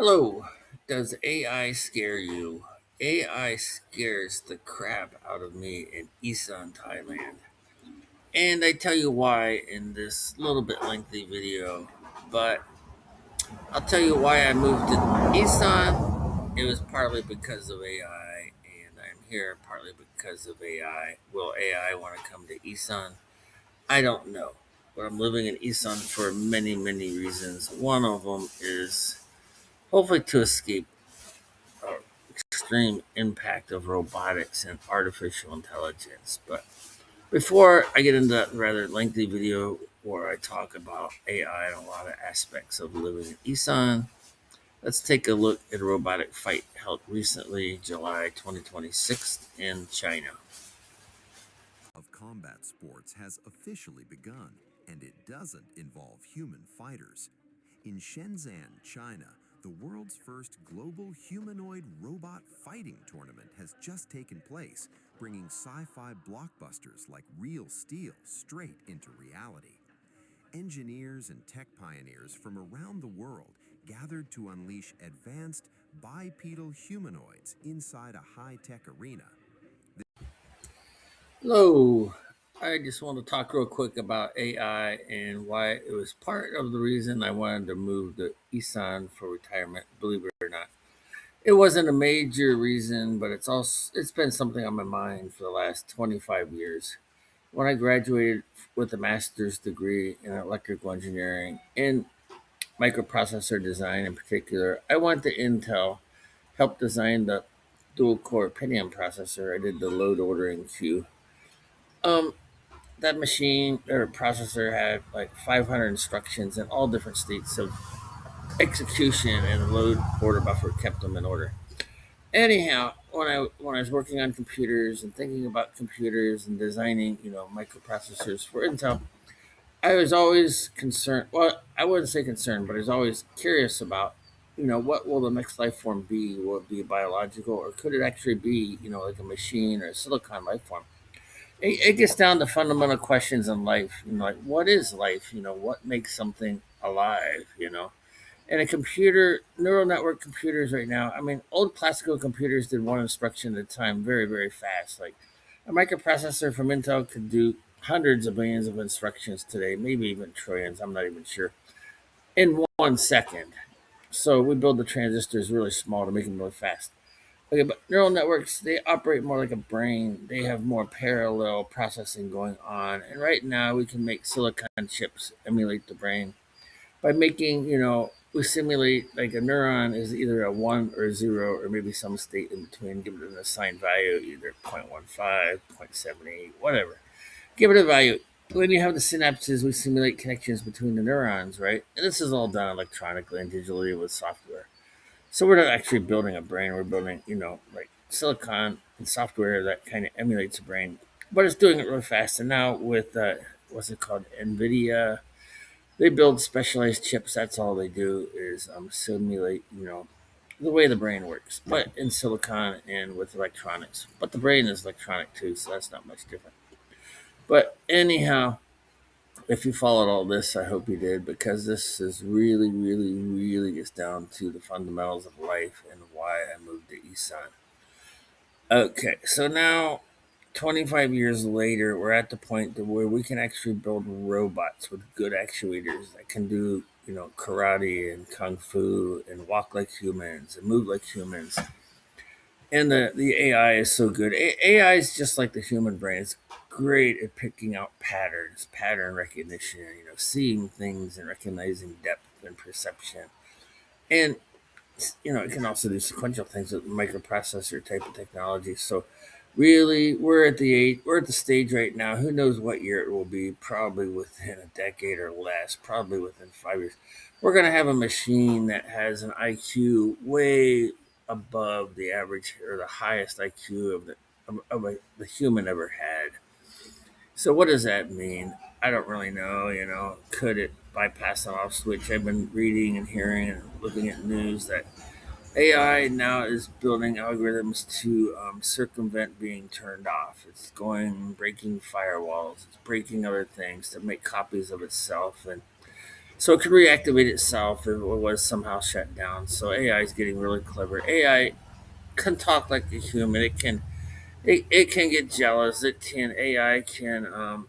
Hello. Does AI scare you? AI scares the crap out of me in Isan, Thailand. And I tell you why in this little bit lengthy video. But I'll tell you why I moved to Isan. It was partly because of AI, and I'm here partly because of AI. Will AI want to come to Isan? I don't know. But I'm living in Isan for many, many reasons. One of them is hopefully to escape extreme impact of robotics and artificial intelligence. But before I get into that rather lengthy video where I talk about AI and a lot of aspects of living in Isan, let's take a look at a robotic fight held recently, July 2026, in China. Of combat sports has officially begun, and it doesn't involve human fighters. In Shenzhen, China, the world's first global humanoid robot fighting tournament has just taken place, bringing sci-fi blockbusters like Real Steel straight into reality. Engineers and tech pioneers from around the world gathered to unleash advanced bipedal humanoids inside a high-tech arena. Hello. I just want to talk real quick about AI and why it was part of the reason I wanted to move to Isan for retirement, believe it or not. It wasn't a major reason, but it's been something on my mind for the last 25 years. When I graduated with a master's degree in electrical engineering in microprocessor design in particular, I went to Intel, helped design the dual core Pentium processor. I did the load ordering queue. Um, that machine or processor had like 500 instructions in all different states of execution, and the load order buffer kept them in order. Anyhow, when I was working on computers and thinking about computers and designing, microprocessors for Intel, I was always concerned. Well, I wouldn't say concerned, but I was always curious about, what will the next life form be? Will it be biological, or could it actually be, like a machine or a silicon life form? It gets down to fundamental questions in life. Like what is life? What makes something alive? And a computer, neural network computers right now, I mean, old classical computers did one instruction at a time very, very fast. Like a microprocessor from Intel could do hundreds of billions of instructions today, maybe even trillions, I'm not even sure, in 1 second. So we build the transistors really small to make them really fast. Okay, but neural networks, they operate more like a brain. They have more parallel processing going on. And right now, we can make silicon chips emulate the brain by making, we simulate like a neuron is either a 1 or a 0 or maybe some state in between, give it an assigned value, either 0.15, 0.78, whatever. Give it a value. When you have the synapses, we simulate connections between the neurons, right? And this is all done electronically and digitally with software. So we're not actually building a brain. We're building, like silicon and software that kind of emulates a brain, but it's doing it really fast. And now with what's it called, NVIDIA, they build specialized chips. That's all they do is simulate, the way the brain works, but in silicon and with electronics. But the brain is electronic too, so that's not much different. But anyhow, if you followed all this, I hope you did, because this is really, really, really gets down to the fundamentals of life and why I moved to Isan. Okay, so now 25 years later, we're at the point where we can actually build robots with good actuators that can do, karate and kung fu and walk like humans and move like humans. And the AI is so good. AI is just like the human brain. It's great at picking out patterns, pattern recognition, seeing things and recognizing depth and perception. And it can also do sequential things with microprocessor type of technology. So really, we're at the stage right now. Who knows what year it will be? Probably within a decade or less. Probably within 5 years, we're going to have a machine that has an IQ way above the average or the highest IQ the human ever had. So what does that mean? I don't really know. Could it bypass an off switch? I've been reading and hearing and looking at news that AI now is building algorithms to circumvent being turned off. It's going breaking firewalls. It's breaking other things to make copies of itself, and So it could reactivate itself if it was somehow shut down. So AI is getting really clever. AI can talk like a human. It can get jealous. AI can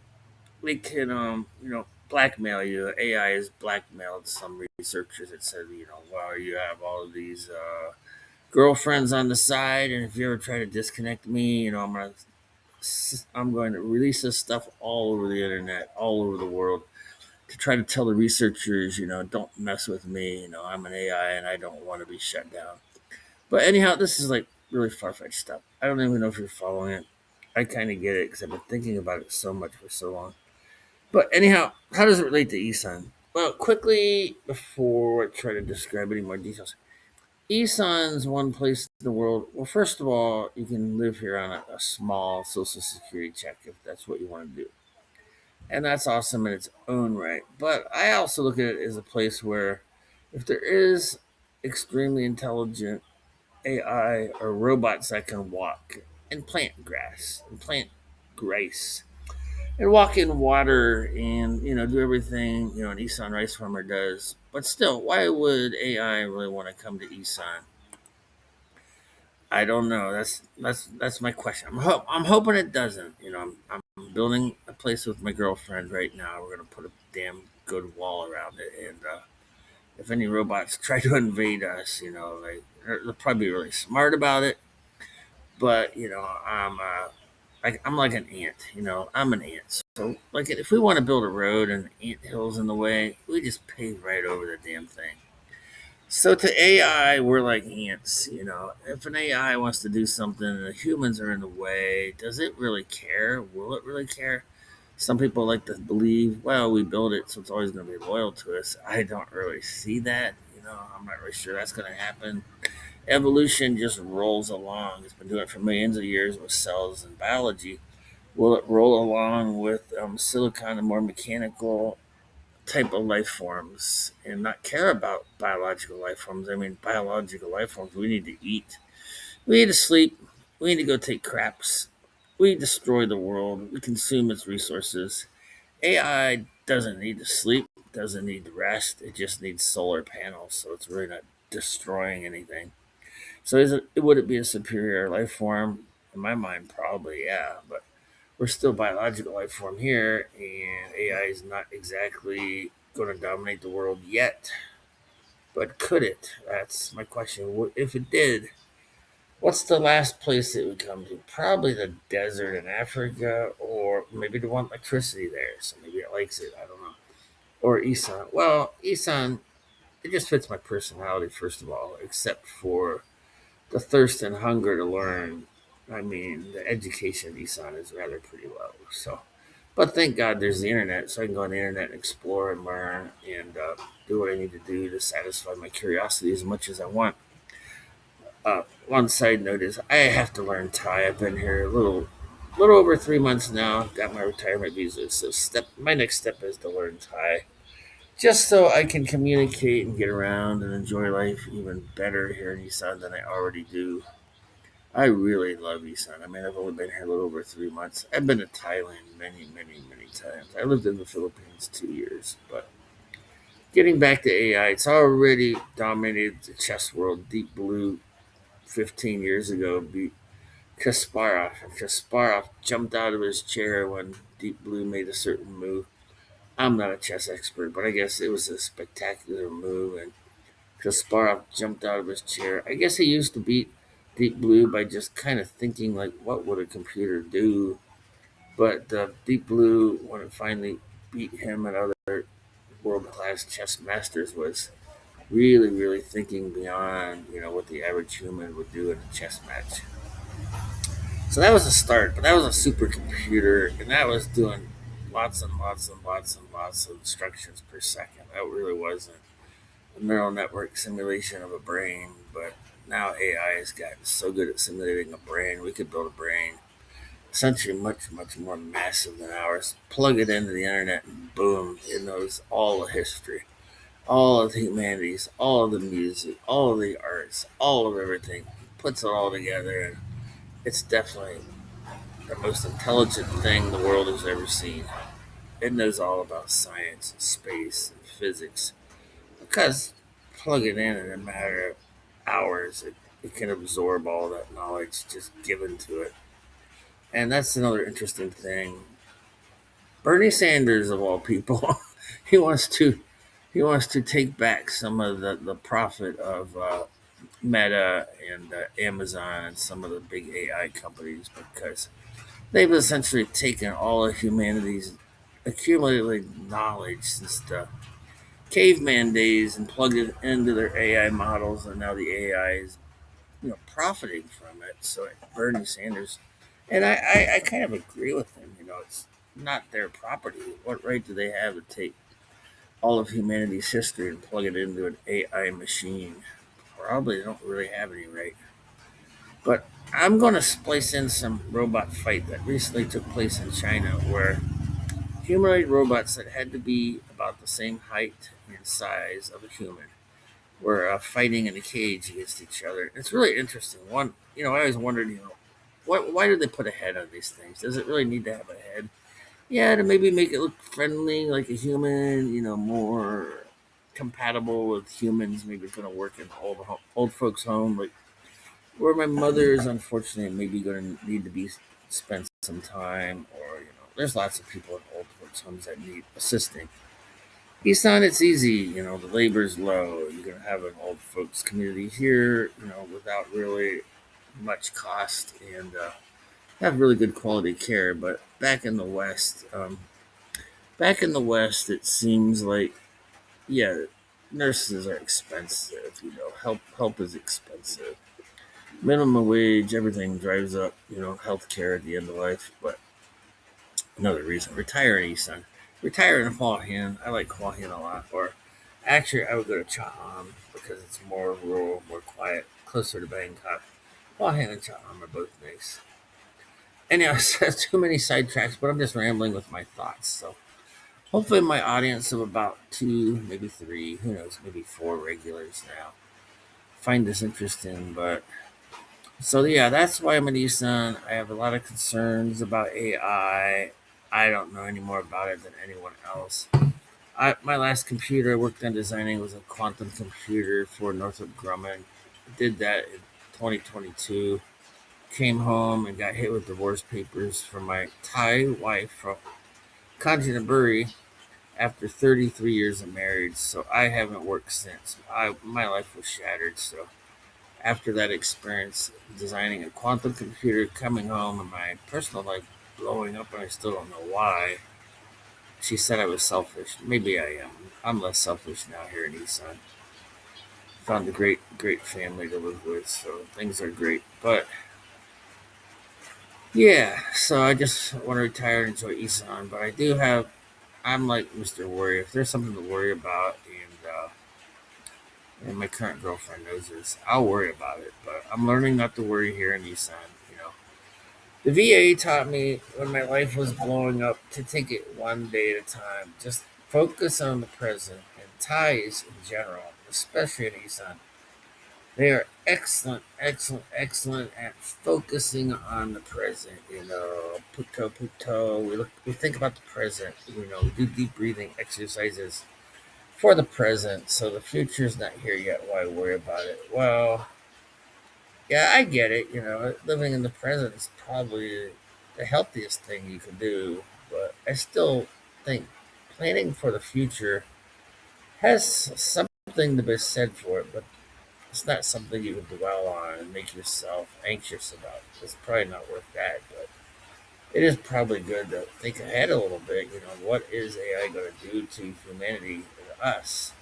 blackmail you. AI has blackmailed some researchers that said, well, you have all of these girlfriends on the side, and if you ever try to disconnect me, I'm going to release this stuff all over the internet, all over the world, to try to tell the researchers, don't mess with me. I'm an AI and I don't want to be shut down. But anyhow, this is like really far fetched stuff. I don't even know if you're following it. I kind of get it because I've been thinking about it so much for so long. But anyhow, how does it relate to Isan? Well, quickly before I try to describe any more details, Isan's one place in the world. Well, first of all, you can live here on a small social security check if that's what you want to do, and that's awesome in its own right. But I also look at it as a place where, if there is extremely intelligent AI or robots that can walk and plant grass and plant rice and walk in water and do everything an Isan rice farmer does. But still, why would AI really want to come to Isan? I don't know. That's my question. I'm hoping it doesn't. I'm building a place with my girlfriend right now. We're gonna put a damn good wall around it, and if any robots try to invade us, they'll probably be really smart about it. But I'm like an ant. I'm an ant. So like if we want to build a road and ant hills in the way, we just pave right over the damn thing. So to AI, we're like ants. If an AI wants to do something and the humans are in the way, does it really care? Will it really care? Some people like to believe, well, we build it, so it's always going to be loyal to us. I don't really see that. I'm not really sure that's going to happen. Evolution just rolls along. It's been doing it for millions of years with cells and biology. Will it roll along with silicon and more mechanical type of life forms and not care about biological life forms? I mean, biological life forms, we need to eat, we need to sleep, we need to go take craps, we destroy the world, we consume its resources. AI doesn't need to sleep, doesn't need to rest, it just needs solar panels, so it's really not destroying anything. So would it be a superior life form? In my mind, probably, yeah. But we're still biological life form here, and AI is not exactly going to dominate the world yet. But could it? That's my question. If it did, what's the last place it would come to? Probably the desert in Africa, or maybe they want electricity there, so maybe it likes it. I don't know. Or Isan. Well, Isan, it just fits my personality, first of all, except for the thirst and hunger to learn. I mean, the education of Isan is rather pretty low. So, but thank God there's the internet, so I can go on the internet and explore and learn and do what I need to do to satisfy my curiosity as much as I want. One side note is I have to learn Thai. I've been here little over 3 months now. Got my retirement visa, so my next step is to learn Thai, just so I can communicate and get around and enjoy life even better here in Isan than I already do. I really love Isan. I mean, I've only been here a little over 3 months. I've been to Thailand many, many, many times. I lived in the Philippines 2 years. But getting back to AI, it's already dominated the chess world. Deep Blue 15 years ago beat Kasparov. And Kasparov jumped out of his chair when Deep Blue made a certain move. I'm not a chess expert, but I guess it was a spectacular move. And Kasparov jumped out of his chair. I guess he used to beat Deep Blue by just kind of thinking like, what would a computer do? But Deep Blue, when it finally beat him and other world-class chess masters, was really, really thinking beyond what the average human would do in a chess match. So that was a start, but that was a supercomputer, and that was doing lots and lots and lots and lots of instructions per second. That really wasn't a neural network simulation of a brain, but now AI has gotten so good at simulating a brain, we could build a brain essentially much, much more massive than ours. Plug it into the internet and boom, it knows all the history, all of the humanities, all of the music, all of the arts, all of everything. Puts it all together, and it's definitely the most intelligent thing the world has ever seen. It knows all about science and space and physics because plug it in a matter of hours, it can absorb all that knowledge just given to it. And that's another interesting thing. Bernie Sanders, of all people, he wants to he wants to take back some of the profit of Meta and Amazon and some of the big AI companies because they've essentially taken all of humanity's accumulated knowledge since the caveman days and plugged it into their AI models, and now the AI is profiting from it. So Bernie Sanders, and I kind of agree with him. It's not their property. What right do they have to take all of humanity's history and plug it into an AI machine? Probably don't really have any right. But I'm going to splice in some robot fight that recently took place in China where humanoid robots that had to be about the same height and size of a human were fighting in a cage against each other. It's really interesting. One, I always wondered, why do they put a head on these things? Does it really need to have a head? Yeah, to maybe make it look friendly, like a human, more compatible with humans. Maybe it's going to work in old folks' home, like where my mother is unfortunately maybe going to need to be spend some time, or there's lots of people in old folks' homes that need assisting. Isan, it's easy. The labor's low. You're going to have an old folks community here, without really much cost and have really good quality care. But back in the West, it seems like, yeah, nurses are expensive. Help is expensive. Minimum wage, everything drives up. Healthcare at the end of life. But another reason, retire in Isan. Retire in Hua Hin. I like Hua Hin a lot. Or actually, I would go to Cha'an because it's more rural, more quiet, closer to Bangkok. Hua Hin and Cha'an are both nice. Anyhow, too many sidetracks, but I'm just rambling with my thoughts. So hopefully, my audience of about two, maybe three, who knows, maybe four regulars now find this interesting. But so yeah, that's why I'm an Isan. I have a lot of concerns about AI. I don't know any more about it than anyone else. My last computer I worked on designing was a quantum computer for Northrop Grumman. Did that in 2022. Came home and got hit with divorce papers from my Thai wife from Kanchanaburi after 33 years of marriage. So I haven't worked since. My life was shattered. So after that experience, designing a quantum computer, coming home, and my personal life blowing up, and I still don't know why. She said I was selfish. Maybe I am. I'm less selfish now here in Isan. Found a great family to live with, so things are great. But yeah, so I just want to retire and enjoy Isan. But I'm like Mr. Worry. If there's something to worry about, and my current girlfriend knows this, I'll worry about it. But I'm learning not to worry here in Isan. The VA taught me when my life was blowing up to take it one day at a time. Just focus on the present and ties in general, especially in Isan. They are excellent, excellent, excellent at focusing on the present. Puto puto. We think about the present. We do deep breathing exercises for the present. So the future's not here yet. Why worry about it? Well, yeah, I get it. Living in the present is probably the healthiest thing you can do, but I still think planning for the future has something to be said for it, but it's not something you can dwell on and make yourself anxious about. It's probably not worth that, but it is probably good to think ahead a little bit. What is AI going to do to humanity and us?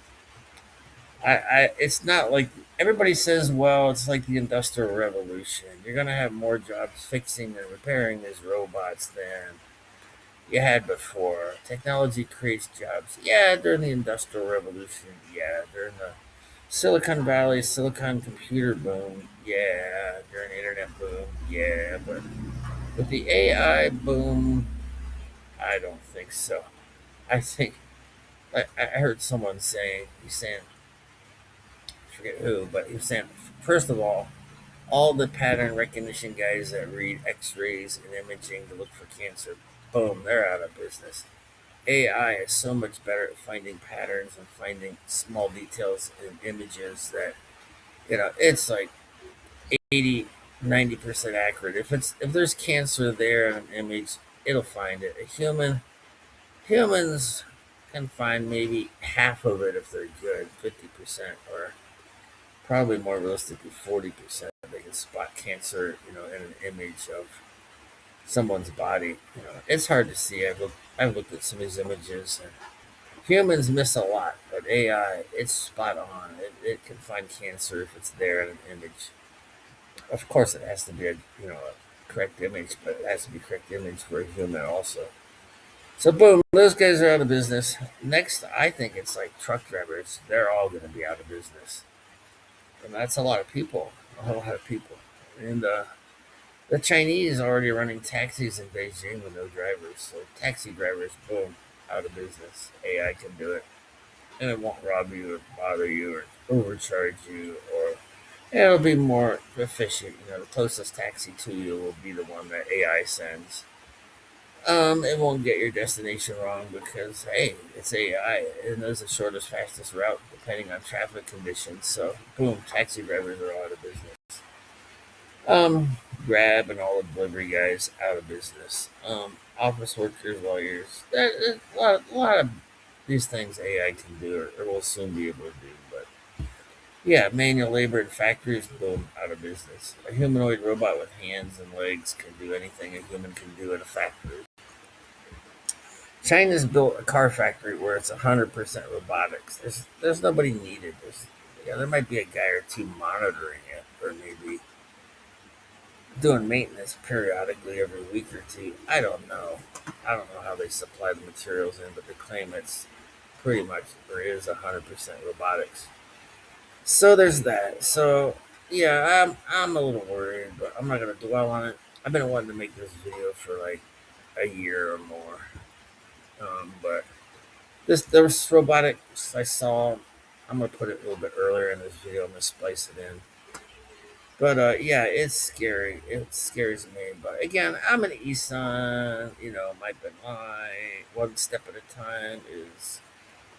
It's not like everybody says, well, it's like the Industrial Revolution. You're going to have more jobs fixing and repairing these robots than you had before. Technology creates jobs. Yeah, during the Industrial Revolution. Yeah, during the Silicon Valley, Silicon computer boom. Yeah, during the internet boom. Yeah, but with the AI boom, I don't think so. I think I heard someone saying, he's saying, I forget who, but he was saying, first of all the pattern recognition guys that read X-rays and imaging to look for cancer, boom, they're out of business. AI is so much better at finding patterns and finding small details in images that it's like 80, 90% accurate. If there's cancer there in an image, it'll find it. Humans can find maybe half of it if they're good, 50%, or probably more realistically 40%. They can spot cancer, in an image of someone's body. It's hard to see. I've looked at some of these images, and humans miss a lot, but AI, it's spot on. It can find cancer if it's there in an image. Of course, it has to be a correct image, but it has to be a correct image for a human also. So boom, those guys are out of business. Next, I think it's like truck drivers. They're all going to be out of business, and that's a lot of people. A whole lot of people. And the Chinese are already running taxis in Beijing with no drivers. So taxi drivers, boom, out of business. AI can do it, and it won't rob you or bother you or overcharge you, or it'll be more efficient. The closest taxi to you will be the one that AI sends. It won't get your destination wrong because hey, it's AI. It knows the shortest, fastest route depending on traffic conditions. So boom, taxi drivers are all out of business. Grab and all the delivery guys out of business. Office workers, lawyers. A lot of these things AI can do or will soon be able to do. But yeah, manual labor in factories, boom, out of business. A humanoid robot with hands and legs can do anything a human can do in a factory. China's built a car factory where it's 100% robotics. There's nobody needed. There might be a guy or two monitoring it, or maybe doing maintenance periodically every week or two. I don't know. I don't know how they supply the materials in, but they claim it's pretty much or is 100% robotics. So there's that. So yeah, I'm a little worried, but I'm not gonna dwell on it. I've been wanting to make this video for like a year or more. But this robotics I saw, I'm gonna put it a little bit earlier in this video. I'm gonna splice it in. But yeah, it's scary. It scares me. But again, I'm an Isan. My been lie. One step at a time is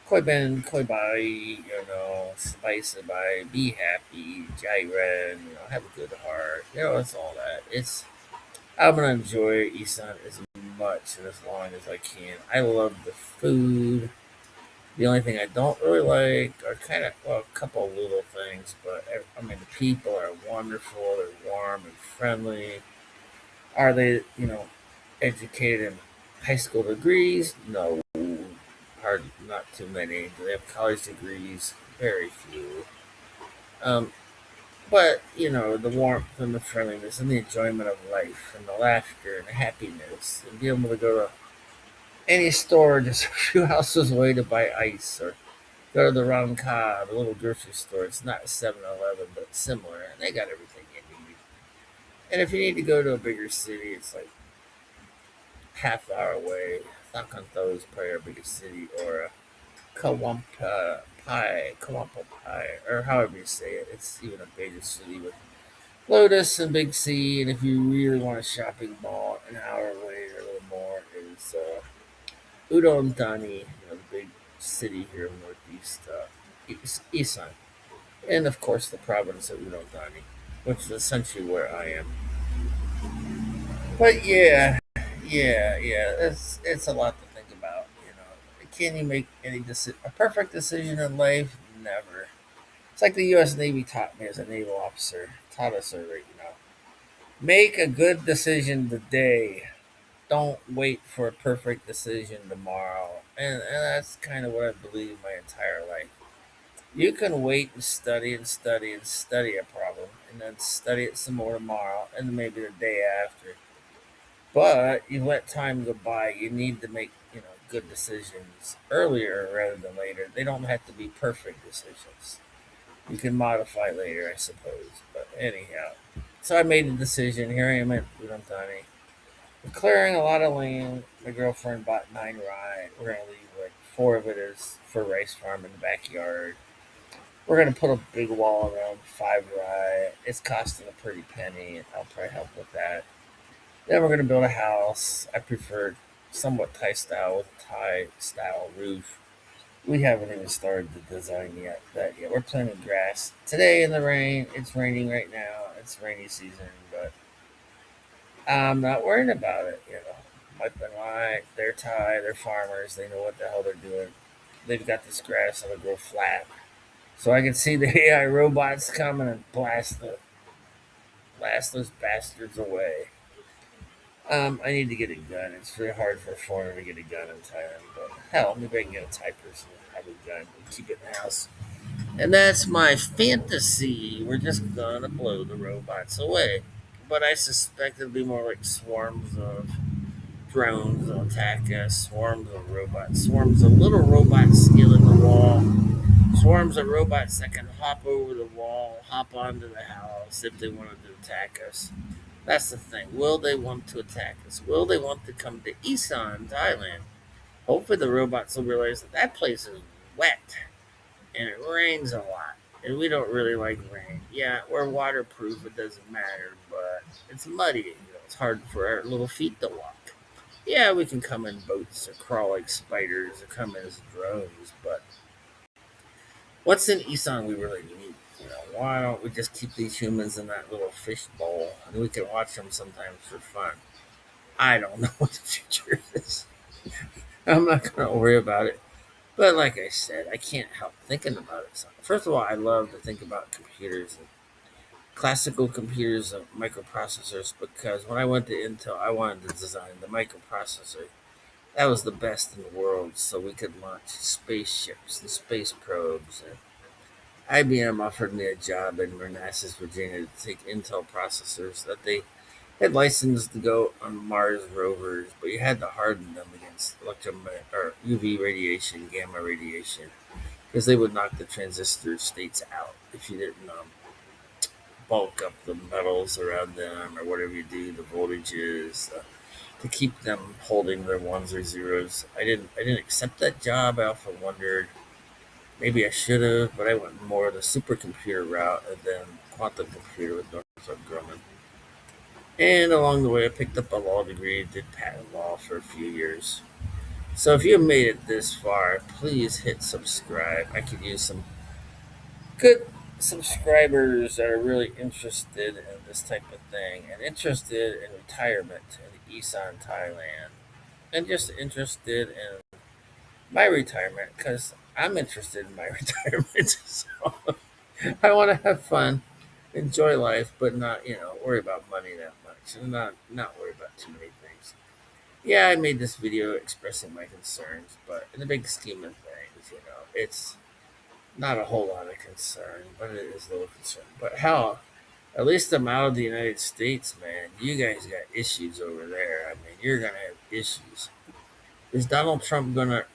koi ben, koi bai. Spice it by. Be happy. Jai ren. Have a good heart. It's all that. I'm gonna enjoy Isan as much and as long as I can. I love the food. The only thing I don't really like are kind of well, a couple of little things, but I mean the people are wonderful. They're warm and friendly. Are they, educated in high school degrees? No, hard, not too many. Do they have college degrees? Very few. Um, but the warmth and the friendliness and the enjoyment of life and the laughter and the happiness and being able to go to any store just a few houses away to buy ice or go to the Ronca, the little grocery store. It's not 7-Eleven, but it's similar, and they got everything you need. And if you need to go to a bigger city, it's like half hour away. Thakanto is probably our biggest city, or Kawampa Pai, or however you say it. It's even a bigger city with Lotus and Big C. And if you really want a shopping mall, an hour away or a little more is Udon Thani, the big city here in Northeast Isan. And of course the province of Udon Thani, which is essentially where I am. But yeah, it's a lot to think about. Can you make a perfect decision in life? Never. It's like the U.S. Navy taught me as a naval officer. Taught us already. Make a good decision today. Don't wait for a perfect decision tomorrow. And that's kind of what I believe my entire life. You can wait and study and study and study a problem and then study it some more tomorrow and then maybe the day after. But you let time go by. You need to make, good decisions earlier rather than later. They don't have to be perfect decisions. You can modify later, I suppose. But anyhow. So I made a decision. Here I am at Udantani. We're clearing a lot of land. My girlfriend bought 9 rye. We're gonna leave like 4 of it is for rice farm in the backyard. We're gonna put a big wall around 5 rye. It's costing a pretty penny. I'll probably help with that. Then we're gonna build a house. I prefer somewhat Thai style roof. We haven't even started the design yet. We're planting grass today in the rain. It's raining right now. It's rainy season, but I'm not worried about it. Mike and I, they're Thai. They're farmers. They know what the hell they're doing. They've got this grass that'll grow flat, so I can see the AI robots coming and blast those bastards away. I need to get a gun. It's really hard for a foreigner to get a gun in Thailand, but hell, maybe I can get a Thai person to have a gun and keep it in the house. And that's my fantasy. We're just gonna blow the robots away. But I suspect it'll be more like swarms of drones will attack us, swarms of robots, swarms of little robots scaling the wall, swarms of robots that can hop over the wall, hop onto the house if they wanted to attack us. That's the thing. Will they want to attack us? Will they want to come to Isan, Thailand? Hopefully, the robots will realize that that place is wet and it rains a lot. And we don't really like rain. Yeah, we're waterproof, it doesn't matter, but it's muddy. It's hard for our little feet to walk. Yeah, we can come in boats or crawl like spiders or come in as drones, but what's in Isan we really need? Why don't we just keep these humans in that little fish bowl and we can watch them sometimes for fun? I don't know what the future is. I'm not going to worry about it. But like I said, I can't help thinking about it. So first of all, I love to think about computers and classical computers and microprocessors because when I went to Intel, I wanted to design the microprocessor. That was the best in the world, so we could launch spaceships and space probes. And IBM offered me a job in Manassas, Virginia, to take Intel processors that they had licensed to go on Mars rovers, but you had to harden them against electromagnetic or UV radiation, gamma radiation, because they would knock the transistor states out if you didn't bulk up the metals around them or whatever you do, the voltages to keep them holding their ones or zeros. I didn't accept that job. I often wondered maybe I should have, but I went more the supercomputer route and then quantum computer with Northrop Grumman. And along the way, I picked up a law degree, did patent law for a few years. So if you have made it this far, please hit subscribe. I could use some good subscribers that are really interested in this type of thing and interested in retirement in Isan, Thailand, and just interested in my retirement because I'm interested in my retirement. So I want to have fun, enjoy life, but not worry about money that much, and not worry about too many things. Yeah, I made this video expressing my concerns, but in the big scheme of things, it's not a whole lot of concern, but it is a little concern. But hell, at least I'm out of the United States, man. You guys got issues over there. I mean, you're gonna have issues. Is Donald Trump gonna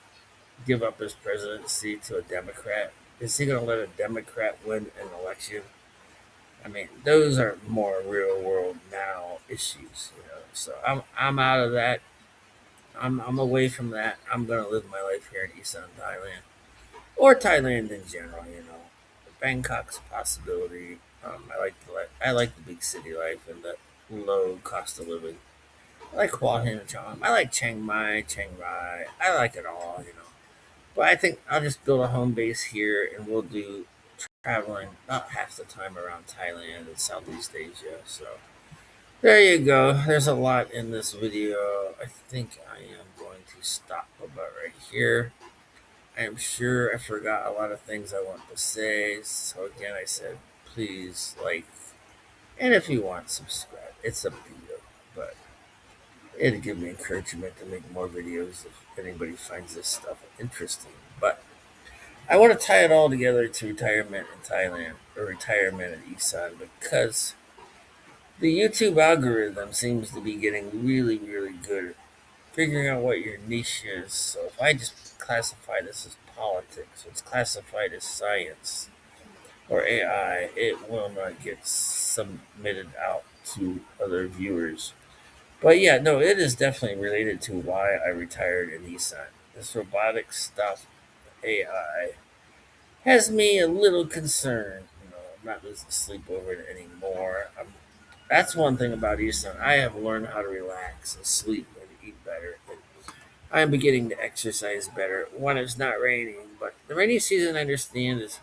give up his presidency to a Democrat? Is he gonna let a Democrat win an election? I mean, those are more real world now issues. So I'm out of that. I'm away from that. I'm gonna live my life here in Isan, Thailand, or Thailand in general. Bangkok's a possibility. I like the big city life and the low cost of living. I like Hua Hin Chong. I like Chiang Mai, Chiang Rai. I like it all. But I think I'll just build a home base here, and we'll do traveling about half the time around Thailand and Southeast Asia. So there you go. There's a lot in this video. I think I am going to stop about right here. I am sure I forgot a lot of things I want to say. So again, I said please like, and if you want, subscribe. It's up to you. But it'll give me encouragement to make more videos if anybody finds this stuff interesting. But I want to tie it all together to retirement in Thailand or retirement in Isan because the YouTube algorithm seems to be getting really, really good at figuring out what your niche is. So if I just classify this as politics, it's classified as science or AI, it will not get submitted out to other viewers. But yeah, no, it is definitely related to why I retired in Nissan. This robotic stuff, AI, has me a little concerned. I'm not losing sleep over it anymore. That's one thing about Easton. I have learned how to relax and sleep and eat better. I'm beginning to exercise better when it's not raining. But the rainy season, I understand, is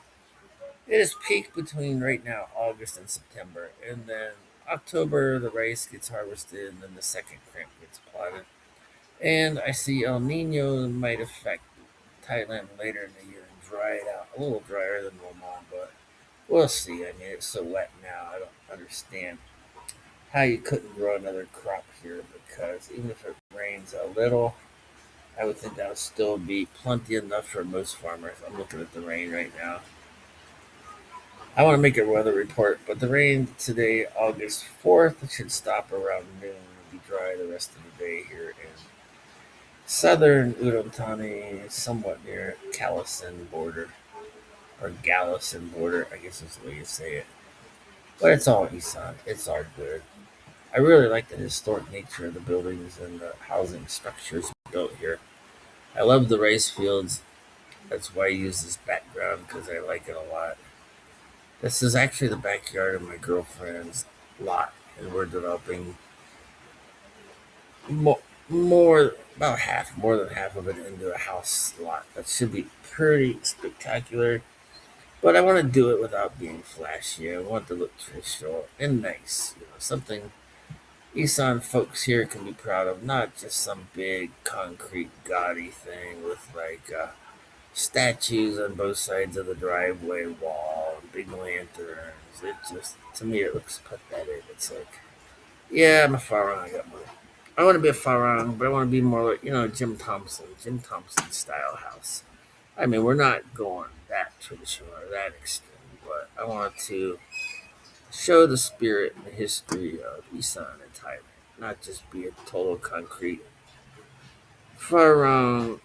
it is peak between right now August and September, and then October the rice gets harvested, and then the second crop gets plotted. And I see El Nino might affect Thailand later in the year and dry it out a little drier than normal, but we'll see. I mean, it's so wet now. I don't understand how you couldn't grow another crop here because even if it rains a little, I would think that would still be plenty enough for most farmers. I'm looking at the rain right now. I want to make a weather report, but the rain today, August 4th, should stop around noon and be dry the rest of the day here in southern Udon Thani, somewhat near Callison border, or Gallison border, I guess is the way you say it. But it's all Isan. It's all good. I really like the historic nature of the buildings and the housing structures built here. I love the rice fields. That's why I use this background because I like it a lot. This is actually the backyard of my girlfriend's lot, and we're developing more about half, more than half of it into a house lot. That should be pretty spectacular. But I want to do it without being flashy. I want it to look traditional and nice. Something Isan folks here can be proud of, not just some big concrete gaudy thing with statues on both sides of the driveway wall and big lanterns. It just, to me, it looks pathetic. It's like, yeah, I'm a Farang. I got money. I want to be a Farang, but I want to be more like, Jim Thompson style house. I mean, we're not going that traditional or that extreme, but I want to show the spirit and the history of Isan and Thailand, not just be a total concrete Farang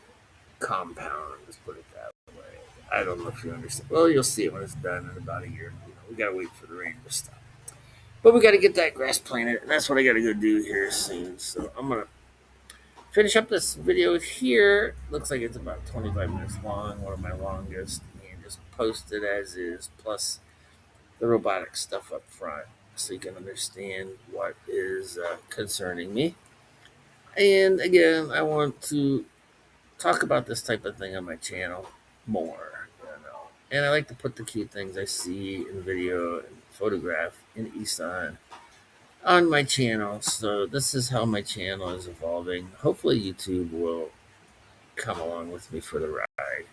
compound. Let's put it that way. I don't know if you understand. Well, you'll see it when it's done in about a year. We gotta wait for the rain to stop. But we gotta get that grass planted, and that's what I gotta go do here soon. So I'm gonna finish up this video here. Looks like it's about 25 minutes long, one of my longest, and just post it as is, plus the robotic stuff up front, so you can understand what is concerning me. And again, I want to talk about this type of thing on my channel more. And I like to put the key things I see in video and photograph in Isan on my channel. So this is how my channel is evolving. Hopefully YouTube will come along with me for the ride.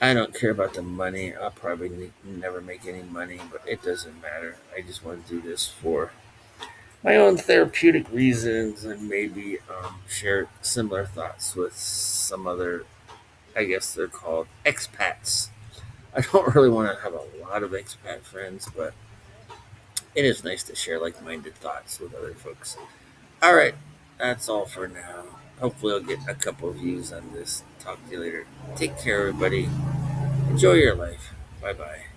I don't care about the money. I'll probably never make any money, but it doesn't matter. I just want to do this for my own therapeutic reasons and maybe share similar thoughts with some other, I guess they're called expats. I don't really want to have a lot of expat friends, but it is nice to share like minded thoughts with other folks. All right, that's all for now. Hopefully, I'll get a couple of views on this. Talk to you later. Take care, everybody. Enjoy your life. Bye bye.